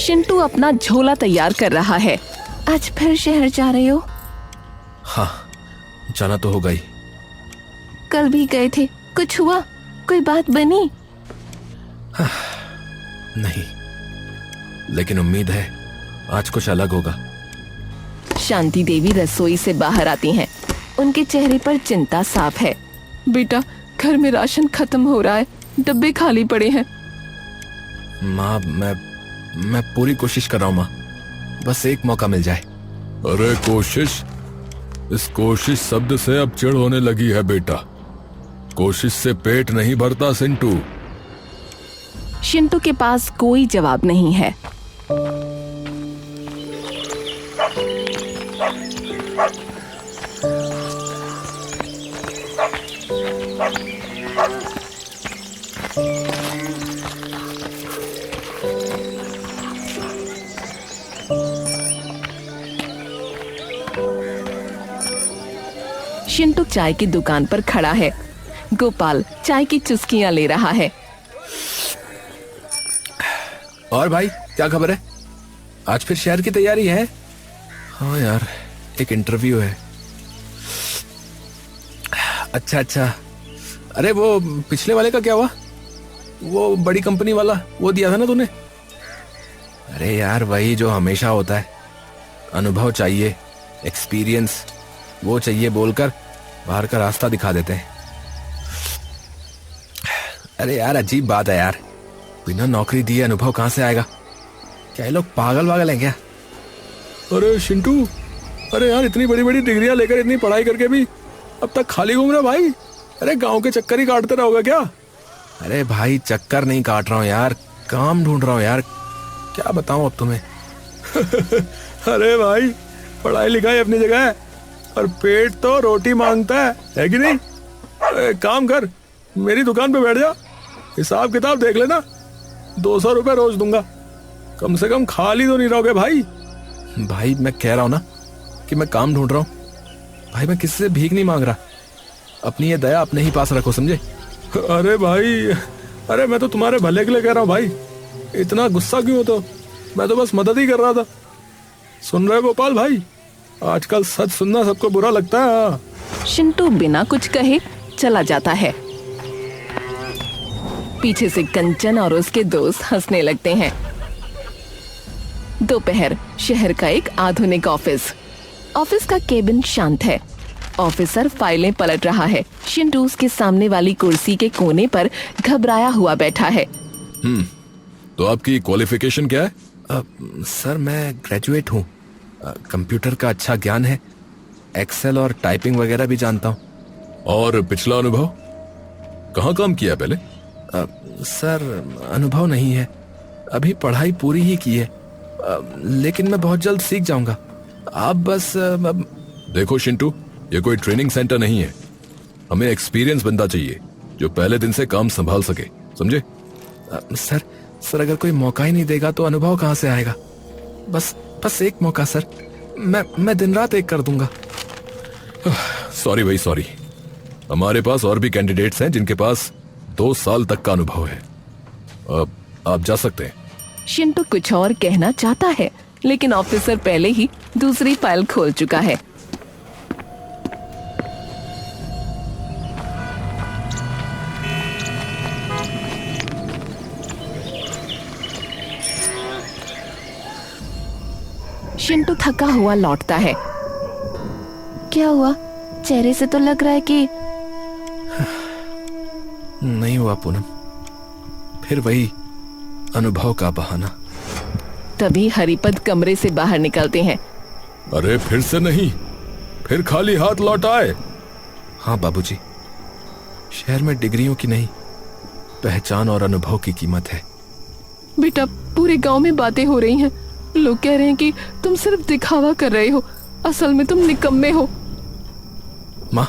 चिंटू अपना झोला तैयार कर रहा है। आज फिर शहर जा रहे हो? हाँ, जाना तो होगा ही। कल भी गए थे, कुछ हुआ? कोई बात बनी? नहीं, लेकिन उम्मीद है आज कुछ अलग होगा। शांति देवी रसोई से बाहर आती हैं। उनके चेहरे पर चिंता साफ है। बेटा, घर में राशन खत्म हो रहा है, डब्बे खाली पड़े हैं। माँ, मैं पूरी कोशिश कर रहा हूँ माँ, बस एक मौका मिल जाए। अरे कोशिश, इस कोशिश शब्द से अब चिढ़ होने लगी है बेटा। कोशिश से पेट नहीं भरता सिंटू। चिंटू के पास कोई जवाब नहीं है। चिंटू चाय की दुकान पर खड़ा है। गोपाल चाय की चुस्कियां ले रहा है। और भाई, क्या खबर है? आज फिर शहर की तैयारी है? हाँ यार, एक इंटरव्यू है। अच्छा। अरे वो पिछले वाले का क्या हुआ? वो बड़ी कंपनी वाला, वो दिया था ना तूने? अरे यार, वही जो हमेशा होता है। अनुभव चाहिए, एक्सपीरियंस वो चाहिए बोलकर बाहर का रास्ता दिखा देते हैं। अरे यार, अजीब बात है यार, बिना नौकरी दिए अनुभव कहां से आएगा? क्या ये लोग पागल हैं क्या? अरे शिंटू, अरे यार, इतनी बड़ी बड़ी डिग्रियां लेकर, इतनी पढ़ाई करके भी अब तक खाली घूम रहा भाई। अरे गांव के चक्कर ही काटते रहोगे क्या? अरे भाई, चक्कर नहीं काट रहा हूँ यार, काम ढूंढ रहा हूँ यार। क्या बताऊं अब तुम्हें? अरे भाई, पढ़ाई लिखाई अपनी जगह है, और पेट तो रोटी मांगता है कि नहीं? काम कर, मेरी दुकान पे बैठ जा, हिसाब किताब देख लेना, 200 रुपए रोज दूंगा। कम से कम खाली तो नहीं रहोगे भाई। भाई, मैं कह रहा हूं ना कि मैं काम ढूंढ रहा हूँ। भाई, मैं किसी से भीख नहीं मांग रहा। अपनी ये दया अपने ही पास रखो, समझे? अरे भाई, अरे मैं तो तुम्हारे भले के लिए कह रहा हूँ भाई, इतना गुस्सा क्यों हो? तो मैं तो बस मदद ही कर रहा था। सुन रहे हो गोपाल भाई, आजकल सच सुनना सबको बुरा लगता है। चिंटू बिना कुछ कहे चला जाता है। पीछे से कंचन और उसके दोस्त हंसने लगते हैं। दोपहर, शहर का एक आधुनिक ऑफिस का केबिन शांत है। ऑफिसर फाइलें पलट रहा है। चिंटू उसके सामने वाली कुर्सी के कोने पर घबराया हुआ बैठा है। तो आपकी क्वालिफिकेशन क्या है? सर, मैं ग्रेजुएट हूँ। कंप्यूटर का अच्छा ज्ञान है, एक्सेल और टाइपिंग वगैरह भी जानता हूँ। और पिछला अनुभव? कहाँ काम किया पहले? सर, अनुभव नहीं है, अभी पढ़ाई पूरी ही की है, लेकिन मैं बहुत जल्द सीख जाऊंगा। आप बस देखो शिंटू, ये कोई ट्रेनिंग सेंटर नहीं है। हमें एक्सपीरियंस बंदा चाहिए जो पहले दिन से काम संभाल सके, समझे? सर, अगर कोई मौका ही नहीं देगा तो अनुभव कहाँ से आएगा? बस एक मौका सर, मैं दिन रात एक कर दूंगा। सॉरी भाई, सॉरी। हमारे पास और भी कैंडिडेट्स हैं जिनके पास 2 साल तक का अनुभव है। आप जा सकते हैं। चिंटू कुछ और कहना चाहता है, लेकिन ऑफिसर पहले ही दूसरी फाइल खोल चुका है। चिंटू थका हुआ लौटता है। क्या हुआ? चेहरे से तो लग रहा है कि नहीं हुआ पूनम, फिर वही अनुभव का बहाना। तभी हरिपद कमरे से बाहर निकलते हैं। अरे फिर से नहीं, फिर खाली हाथ लौट आए? हाँ बाबूजी, शहर में डिग्रियों की नहीं, पहचान और अनुभव की कीमत है। बेटा, पूरे गांव में बातें हो रही हैं। लोग कह रहे हैं कि तुम सिर्फ दिखावा कर रहे हो, असल में तुम निकम्मे हो। माँ,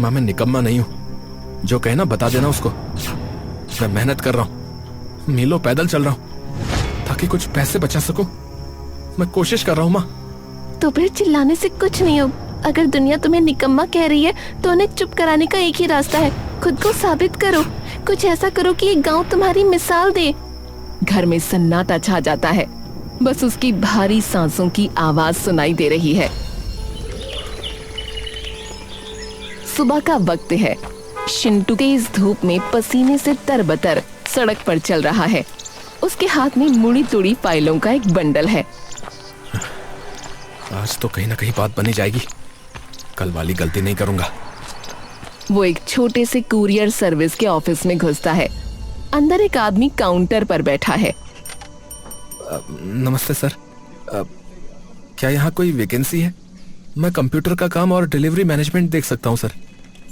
मैं निकम्मा नहीं हूँ। जो कहना बता देना उसको। मैं मेहनत कर रहा हूँ, मीलों पैदल चल रहा हूँ ताकि कुछ पैसे बचा सकूं। मैं कोशिश कर रहा हूँ माँ। तो फिर चिल्लाने से कुछ नहीं हो। अगर दुनिया तुम्हें निकम्मा कह रही है तो उन्हें चुप कराने का एक ही रास्ता है, खुद को साबित करो। कुछ ऐसा करो कि ये गांव तुम्हारी मिसाल दे। घर में सन्नाटा छा जाता है। बस उसकी भारी सांसों की आवाज सुनाई दे रही है। सुबह का वक्त है। चिंटू तेज धूप में पसीने से तरबतर सड़क पर चल रहा है। उसके हाथ में मुड़ी तुड़ी फाइलों का एक बंडल है। आज तो कहीं ना कहीं बात बनी जाएगी। कल वाली गलती नहीं करूंगा। वो एक छोटे से कुरियर सर्विस के ऑफिस में घुसता है। अंदर एक आदमी काउंटर पर बैठा है। नमस्ते सर। क्या यहाँ कोई वैकेंसी है? मैं कंप्यूटर का काम और डिलीवरी मैनेजमेंट देख सकता हूँ सर।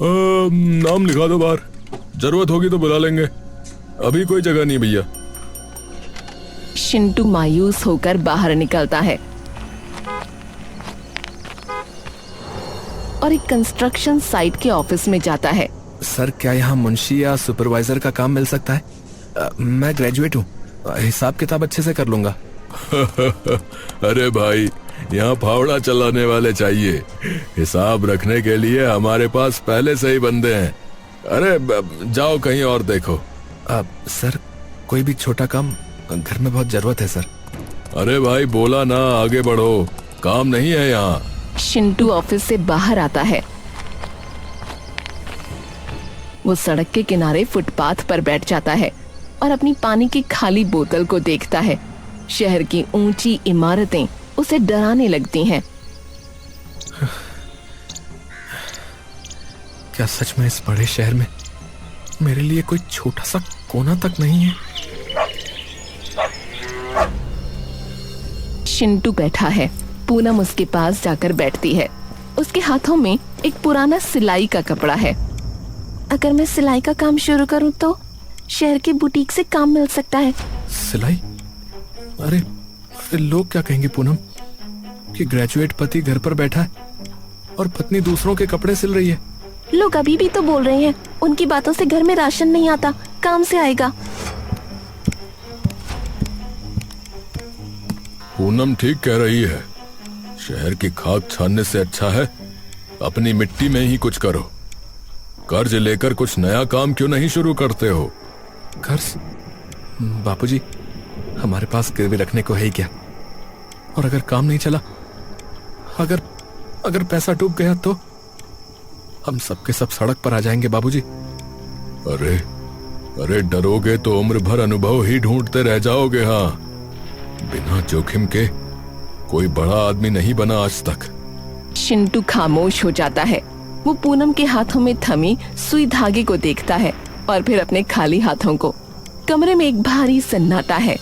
नाम लिखा दो बाहर, जरूरत होगी तो बुला लेंगे। अभी कोई जगह नहीं भैया। चिंटू मायूस होकर बाहर निकलता है और एक कंस्ट्रक्शन साइट के ऑफिस में जाता है। सर क्या यहाँ मुंशी या सुपरवाइजर का काम मिल सकता है? मैं ग्रेजुएट हूँ, हिसाब किताब अच्छे से कर लूंगा। अरे भाई, यहाँ फावड़ा चलाने वाले चाहिए। हिसाब रखने के लिए हमारे पास पहले से ही बंदे हैं। अरे जाओ कहीं और देखो। सर कोई भी छोटा काम, घर में बहुत जरूरत है सर। अरे भाई बोला ना, आगे बढ़ो, काम नहीं है यहाँ। चिंटू ऑफिस से बाहर आता है। वो सड़क के किनारे फुटपाथ पर बैठ जाता है और अपनी पानी की खाली बोतल को देखता है। शहर की ऊंची इमारतें उसे डराने लगती हैं। क्या सच में इस बड़े शहर में मेरे लिए कोई छोटा सा कोना तक नहीं है? चिंटू बैठा है। पूनम उसके पास जाकर बैठती है। उसके हाथों में एक पुराना सिलाई का कपड़ा है। अगर मैं सिलाई का काम शुरू करूं तो शहर की बुटीक से काम मिल सकता है। सिलाई? अरे फिर लोग क्या कहेंगे पूनम कि ग्रेजुएट पति घर पर बैठा है और पत्नी दूसरों के कपड़े सिल रही है। लोग अभी भी तो बोल रहे हैं उनकी बातों से घर में राशन नहीं आता, काम से आएगा। पूनम ठीक कह रही है। शहर की खाक छानने से अच्छा है अपनी मिट्टी में ही कुछ करो। कर्ज लेकर कुछ नया काम क्यों नहीं शुरू करते हो? कर्ज? बापूजी, हमारे पास गिरवी रखने को है ही क्या? और अगर काम नहीं चला, अगर पैसा डूब गया तो हम सबके सब सड़क पर आ जाएंगे बाबूजी। अरे डरोगे तो उम्र भर अनुभव ही ढूंढते रह जाओगे। हाँ, बिना जोखिम के कोई बड़ा आदमी नहीं बना आज तक। चिंटू खामोश हो जाता है। वो पूनम के हाथों में थमी सुई धागे को देखता है और फिर अपने खाली हाथों को। कमरे में एक भारी सन्नाटा है।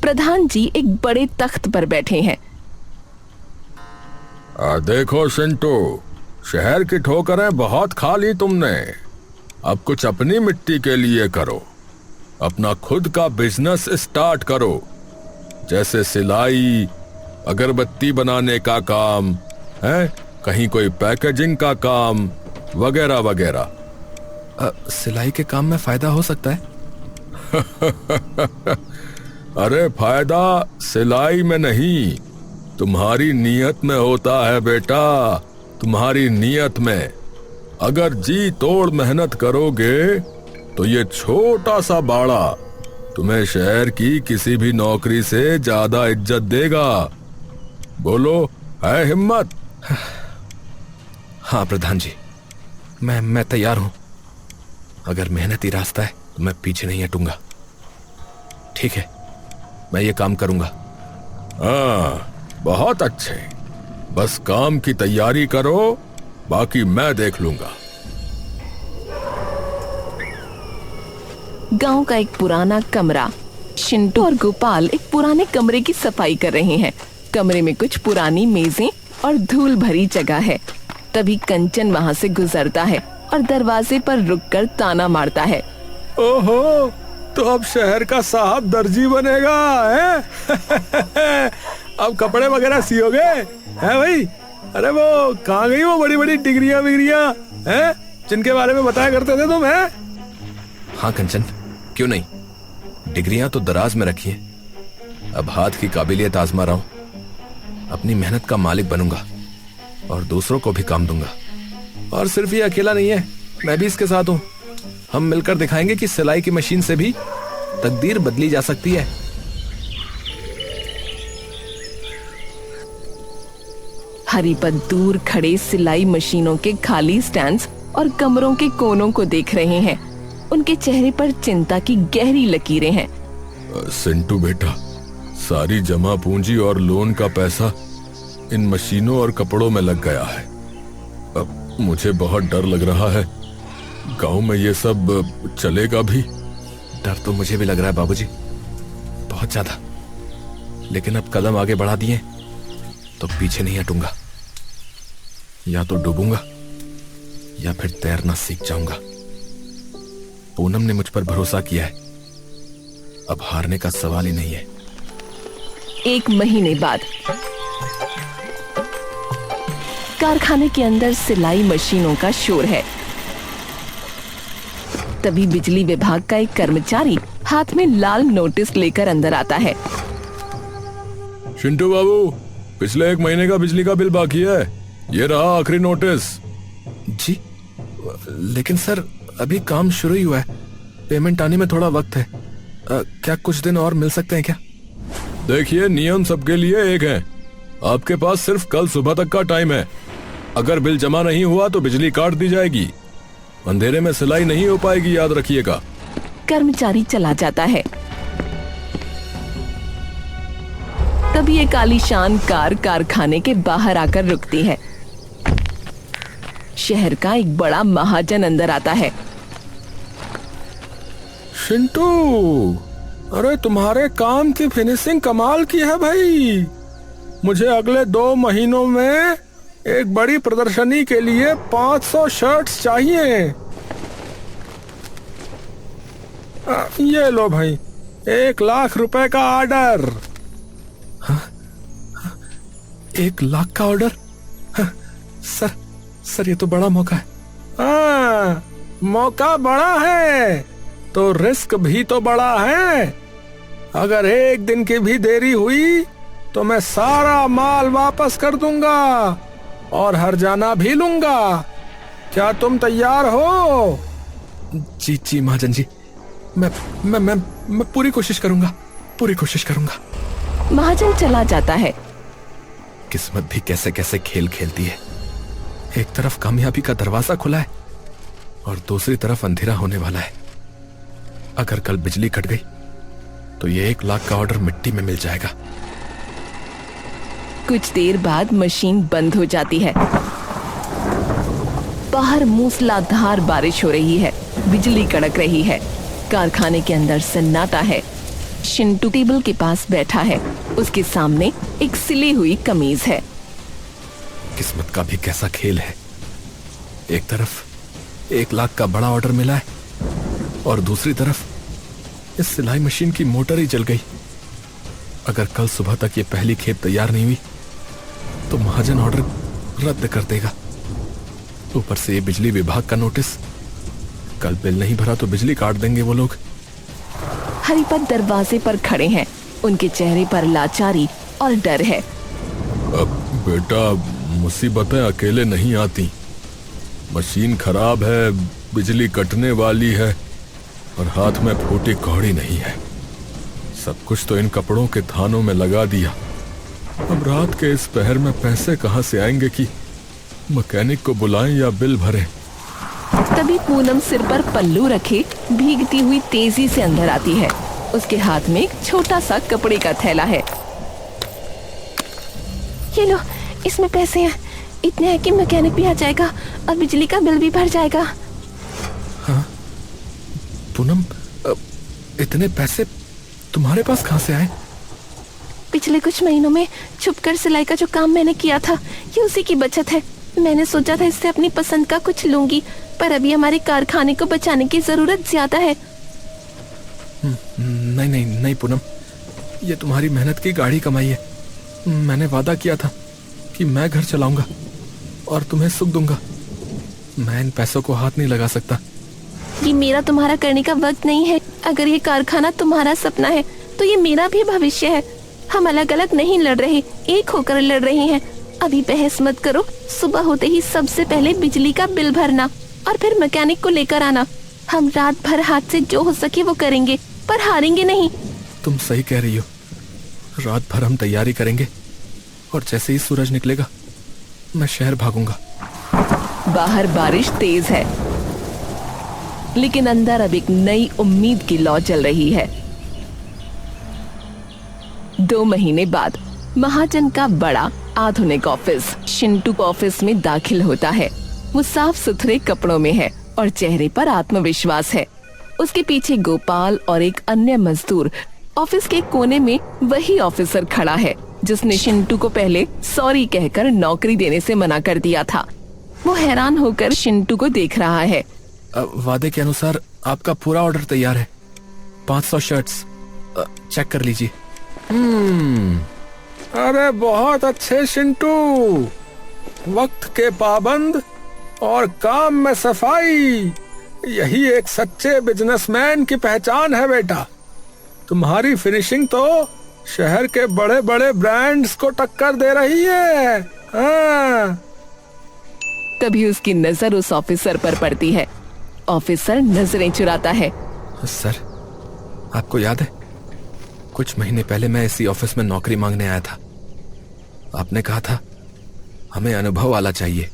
प्रधान जी एक बड़े तख्त पर बैठे हैं। देखो चिंटू, शहर की ठोकरें बहुत खा ली तुमने। अब कुछ अपनी मिट्टी के लिए करो। अपना खुद का बिजनेस स्टार्ट करो, जैसे सिलाई, अगरबत्ती बनाने का काम है, कहीं कोई पैकेजिंग का काम वगैरह वगैरह। सिलाई के काम में फायदा हो सकता है? अरे फायदा सिलाई में नहीं, तुम्हारी नीयत में होता है बेटा। तुम्हारी नीयत में अगर जी तोड़ मेहनत करोगे तो ये छोटा सा बाड़ा तुम्हें शहर की किसी भी नौकरी से ज्यादा इज्जत देगा। बोलो, है हिम्मत? हाँ प्रधान जी, मैं तैयार हूं। अगर मेहनत ही रास्ता है तो मैं पीछे नहीं हटूंगा। ठीक है, मैं ये काम करूंगा। हाँ, बहुत अच्छे। बस काम की तैयारी करो, बाकी मैं देख लूंगा। गांव का एक पुराना कमरा। चिंटू और गोपाल एक पुराने कमरे की सफाई कर रहे हैं। कमरे में कुछ पुरानी मेजें और धूल भरी जगह है। तभी कंचन वहां से गुजरता है और दरवाजे पर रुककर ताना मारता है। ओहो, तो अब शहर का साहब दर्जी बनेगा है? अब कपड़े वगैरह सियोगे है भाई? अरे वो कहाँ गई वो बड़ी बड़ी डिग्रियां विग्रियां हैं जिनके बारे में बताया करते थे तुम? हैं? हाँ कंचन, क्यों नहीं। डिग्रियां तो दराज में रखी हैं। अब हाथ की काबिलियत आजमा रहा हूं। अपनी मेहनत का मालिक बनूंगा और दूसरों को भी काम दूंगा। और सिर्फ ये अकेला नहीं है, मैं भी इसके साथ हूं। हम मिलकर दिखाएंगे कि सिलाई की मशीन से भी तकदीर बदली जा सकती है। हरिपद दूर खड़े सिलाई मशीनों के खाली स्टैंड्स और कमरों के कोनों को देख रहे हैं। उनके चेहरे पर चिंता की गहरी लकीरें हैं। सिंटू बेटा, सारी जमा पूंजी और लोन का पैसा इन मशीनों और कपड़ों में लग गया है। अब मुझे बहुत डर लग रहा है, गांव में ये सब चलेगा भी? डर तो मुझे भी लग रहा है बाबूजी, बहुत ज्यादा। लेकिन अब कदम आगे बढ़ा दिए तो पीछे नहीं हटूंगा। या तो डूबूंगा या फिर तैरना सीख जाऊंगा। पूनम ने मुझ पर भरोसा किया है, अब हारने का सवाल ही नहीं है। 1 महीने बाद कारखाने के अंदर सिलाई मशीनों का शोर है। तभी बिजली विभाग का एक कर्मचारी हाथ में लाल नोटिस लेकर अंदर आता है। चिंटू बाबू, पिछले 1 महीने का बिजली का बिल बाकी है, ये रहा आखिरी नोटिस। जी, लेकिन सर अभी काम शुरू ही हुआ है, पेमेंट आने में थोड़ा वक्त है। क्या कुछ दिन और मिल सकते हैं क्या? देखिए, नियम सबके लिए एक है। आपके पास सिर्फ कल सुबह तक का टाइम है। अगर बिल जमा नहीं हुआ तो बिजली काट दी जाएगी। अंधेरे में सिलाई नहीं हो पाएगी, याद रखिएगा। कर्मचारी चला जाता है। तभी एक आलीशान कार कारखाने के बाहर आकर रुकती है। शहर का एक बड़ा महाजन अंदर आता है। चिंटू, अरे तुम्हारे काम की फिनिशिंग कमाल की है भाई। मुझे अगले 2 महीनों में एक बड़ी प्रदर्शनी के लिए 500 शर्ट्स चाहिए। ये लो भाई, 1 लाख रुपए का ऑर्डर। 1 लाख का ऑर्डर? सर ये तो बड़ा मौका है। हाँ, मौका बड़ा है तो रिस्क भी तो बड़ा है। अगर 1 दिन की भी देरी हुई तो मैं सारा माल वापस कर दूंगा और हर्जाना भी लूंगा। क्या तुम तैयार हो? जी महाजन जी, मैं पूरी कोशिश करूंगा। महाजन चला जाता है। किस्मत भी कैसे कैसे खेल खेलती है। एक तरफ कामयाबी का दरवाजा खुला है और दूसरी तरफ अंधेरा होने वाला है। अगर कल बिजली कट गई तो ये 1 लाख का ऑर्डर मिट्टी में मिल जाएगा। कुछ देर बाद मशीन बंद हो जाती है। बाहर मूसलाधार बारिश हो रही है, बिजली कड़क रही है। कारखाने के अंदर सन्नाटा है। चिंटू टेबल के पास बैठा है। उसके सामने एक सिली हुई कमीज है। किस्मत का भी कैसा खेल है। एक तरफ 1 लाख का बड़ा ऑर्डर मिला है और दूसरी तरफ इस सिलाई मशीन की मोटर ही जल गई। अगर कल सुबह तक ये पहली खेप तैयार नहीं हुई तो महाजन ऑर्डर रद्द कर देगा। ऊपर से ये बिजली विभाग का नोटिस, कल बिल नहीं भरा तो बिजली काट देंगे वो लोग। हरिपद दरवाजे पर खड़े हैं। उनके चेहरे पर लाचारी और डर है। अब बेटा, मुसीबतें अकेले नहीं आती। मशीन खराब है, बिजली कटने वाली है और हाथ में फूटी कौड़ी नहीं है। सब कुछ तो इन कपड़ों के थानों में लगा दिया। अब रात के इस पहर में पैसे कहां से आएंगे कि मैकेनिक को बुलाएं या बिल भरें। तभी पूनम सिर पर पल्लू रखे भीगती हुई तेजी से अंदर आती है। उसके हाथ में एक छोटा सा कपड़े का थैला है। ये लो, इसमें पैसे हैं। इतने हैं कि मैकेनिक भी आ जाएगा और बिजली का बिल भी भर जाएगा। हाँ पूनम, इतने पैसे तुम्हारे पास कहां से आए? पिछले कुछ महीनों में छुपकर सिलाई का जो काम मैंने किया था, ये उसी की बचत है। मैंने सोचा था इससे अपनी पसंद का कुछ लूंगी, पर अभी हमारे कारखाने को बचाने की जरूरत ज्यादा है। नहीं पूनम, ये तुम्हारी मेहनत की गाढ़ी कमाई है। मैंने वादा किया था कि मैं घर चलाऊंगा और तुम्हें सुख दूंगा। मैं इन पैसों को हाथ नहीं लगा सकता। ये मेरा तुम्हारा करने का वक्त नहीं है। अगर ये कारखाना तुम्हारा सपना है तो ये मेरा भी भविष्य है। हम अलग अलग नहीं लड़ रहे, एक होकर लड़ रहे हैं। अभी बहस मत करो। सुबह होते ही सबसे पहले बिजली का बिल भरना और फिर मैकेनिक को लेकर आना। हम रात भर हाथ से जो हो सके वो करेंगे, पर हारेंगे नहीं। तुम सही कह रही हो। रात भर हम तैयारी करेंगे और जैसे ही सूरज निकलेगा मैं शहर भागूंगा। बाहर बारिश तेज है, लेकिन अंदर अब एक नई उम्मीद की लौ जल रही है। 2 महीने बाद महाजन का बड़ा आधुनिक ऑफिस शिंटू ऑफिस में दाखिल होता है। वो साफ सुथरे कपड़ों में है और चेहरे पर आत्मविश्वास है। उसके पीछे गोपाल और एक अन्य मजदूर। ऑफिस के कोने में वही ऑफिसर खड़ा है जिसने शिंटू को पहले सॉरी कहकर नौकरी देने से मना कर दिया था। वो हैरान होकर शिंटू को देख रहा है। वादे के अनुसार आपका पूरा ऑर्डर तैयार है। 500 शर्ट्स चेक कर लीजिए। अरे बहुत अच्छे शिंटू, वक्त के पाबंद और काम में सफाई, यही एक सच्चे बिजनेसमैन की पहचान है बेटा। तुम्हारी फिनिशिंग तो शहर के बड़े बड़े ब्रांड्स को टक्कर दे रही है। हाँ। तभी उसकी नजर उस ऑफिसर पर पड़ती है। ऑफिसर नजरें चुराता है। सर, आपको याद है कुछ महीने पहले मैं इसी ऑफिस में नौकरी मांगने आया था। आपने कहा था हमें अनुभव वाला चाहिए।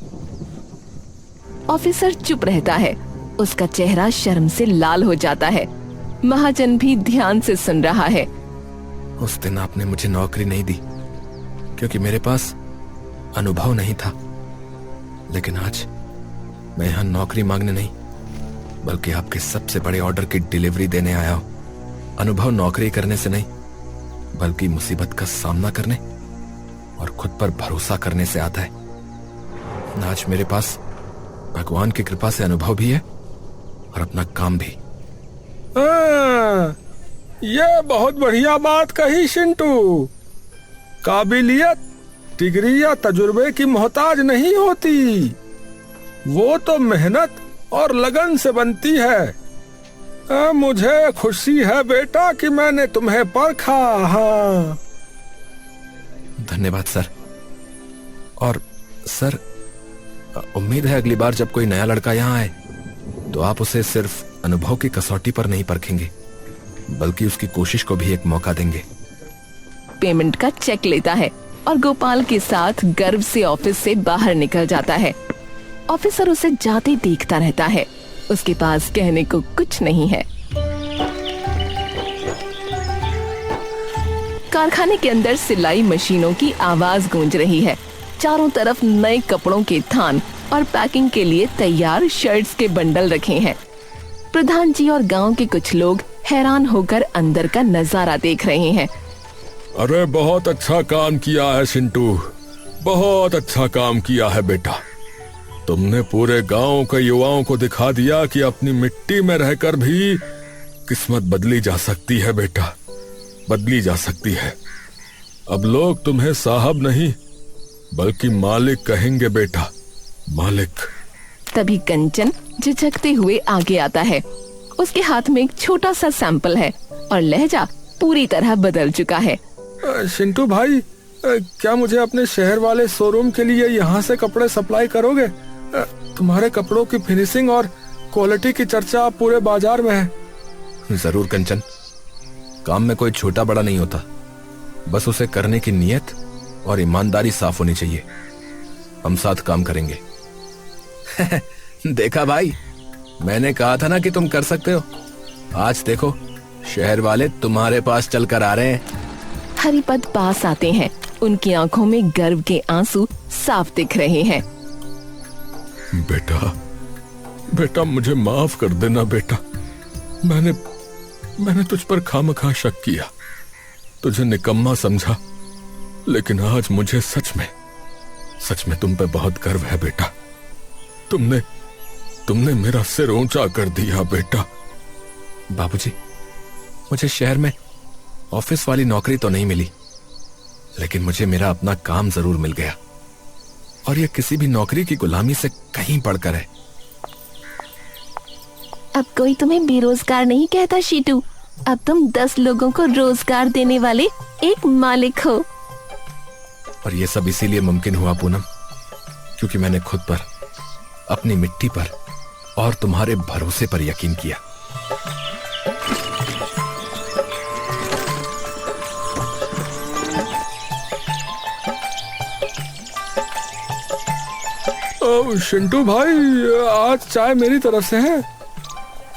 ऑफिसर चुप रहता है। उसका चेहरा शर्म से लाल हो जाता है। महाजन भी ध्यान से सुन रहा है। उस दिन आपने मुझे नौकरी नहीं दी क्योंकि मेरे पास अनुभव नहीं था, लेकिन आज मैं यहां नौकरी मांगने नहीं बल्कि आपके सबसे बड़े ऑर्डर की डिलीवरी देने आया हूं। अनुभव नौकरी करने से नहीं बल्कि मुसीबत का सामना करने और खुद पर भरोसा करने से आता है। आज मेरे पास भगवान की कृपा से अनुभव भी है और अपना काम भी। ये बहुत बढ़िया बात कही शिंटू। काबिलियत डिग्री या तजुर्बे की मोहताज नहीं होती, वो तो मेहनत और लगन से बनती है। मुझे खुशी है बेटा कि मैंने तुम्हें परखा। हाँ। धन्यवाद सर। और सर, उम्मीद है अगली बार जब कोई नया लड़का यहाँ आए तो आप उसे सिर्फ अनुभव की कसौटी पर नहीं परखेंगे बल्कि उसकी कोशिश को भी एक मौका देंगे। पेमेंट का चेक लेता है और गोपाल के साथ गर्व से ऑफिस से बाहर निकल जाता है। ऑफिसर उसे जाते देखता रहता है। उसके पास कहने को कुछ नहीं है। कारखाने के अंदर सिलाई मशीनों की आवाज गूंज रही है। चारों तरफ नए कपड़ों के थान और पैकिंग के लिए तैयार शर्ट्स के बंडल रखे हैं। प्रधान जी और गांव के कुछ लोग हैरान होकर अंदर का नजारा देख रहे हैं। अरे बहुत अच्छा काम किया है शिंटू, बहुत अच्छा काम किया है बेटा। तुमने पूरे गांव के युवाओं को दिखा दिया कि अपनी मिट्टी में रहकर भी किस्मत बदली जा सकती है बेटा, बदली जा सकती है। अब लोग तुम्हें साहब नहीं बल्कि मालिक कहेंगे बेटा, मालिक। तभी कंचन झिझकते हुए आगे आता है। उसके हाथ में एक छोटा सा सैंपल है और लहजा पूरी तरह बदल चुका है। शिंटू भाई, क्या मुझे अपने शहर वाले शोरूम के लिए यहाँ से कपड़े सप्लाई करोगे? तुम्हारे कपड़ों की फिनिशिंग और क्वालिटी की चर्चा पूरे बाजार में है। जरूर कंचन, काम में कोई छोटा बड़ा नहीं होता, बस उसे करने की नीयत और ईमानदारी साफ होनी चाहिए। हम साथ काम करेंगे। देखा भाई, मैंने कहा था ना कि तुम कर सकते हो। आज देखो, शहर वाले तुम्हारे पास चलकर आ रहे हैं। हरिपद पास आते हैं। उनकी आंखों में गर्व के आंसू साफ दिख रहे हैं। बेटा, बेटा मुझे माफ कर देना बेटा। मैंने तुझ पर खामखा शक किया, तुझे निकम्मा समझा, लेकिन आज मुझे सच में तुम पे बहुत गर्व है बेटा। तुमने मेरा सिर ऊंचा कर दिया बेटा। बाबूजी, मुझे शहर में ऑफिस वाली नौकरी तो नहीं मिली, लेकिन मुझे मेरा अपना काम जरूर मिल गया, और यह किसी भी नौकरी की गुलामी से कहीं बढ़कर है। अब कोई तुम्हें बेरोजगार नहीं कहता शीटू। अब तुम 10 लोगों को रोजगार देने वाले एक मालिक हो। और ये सब इसीलिए मुमकिन हुआ पूनम, क्योंकि मैंने खुद पर, अपनी मिट्टी पर और तुम्हारे भरोसे पर यकीन किया। शिंटू भाई, आज चाय मेरी तरफ से है।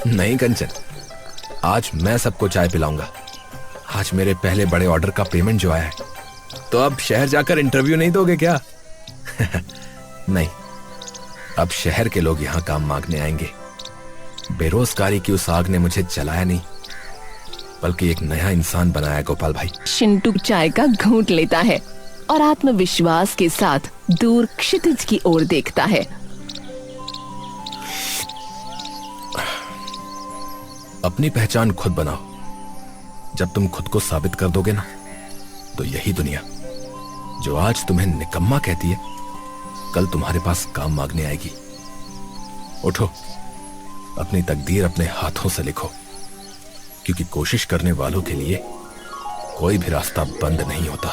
नहीं कंचन, आज मैं सबको चाय पिलाऊंगा। आज मेरे पहले बड़े ऑर्डर का पेमेंट जो आया है, तो अब शहर जाकर इंटरव्यू नहीं दोगे क्या? नहीं, अब शहर के लोग यहां काम मांगने आएंगे। बेरोजगारी की उस आग ने मुझे जलाया नहीं, बल्कि एक नया इंसान बनाया गोपाल भाई। चिंटू चाय का घूंट लेता है और आत्मविश्वास के साथ दूर क्षितिज की ओर देखता है। अपनी पहचान खुद बनाओ। जब तुम खुद को साबित कर दोगे ना, तो यही दुनिया जो आज तुम्हें निकम्मा कहती है, कल तुम्हारे पास काम मांगने आएगी। उठो, अपनी तकदीर अपने हाथों से लिखो, क्योंकि कोशिश करने वालों के लिए कोई भी रास्ता बंद नहीं होता।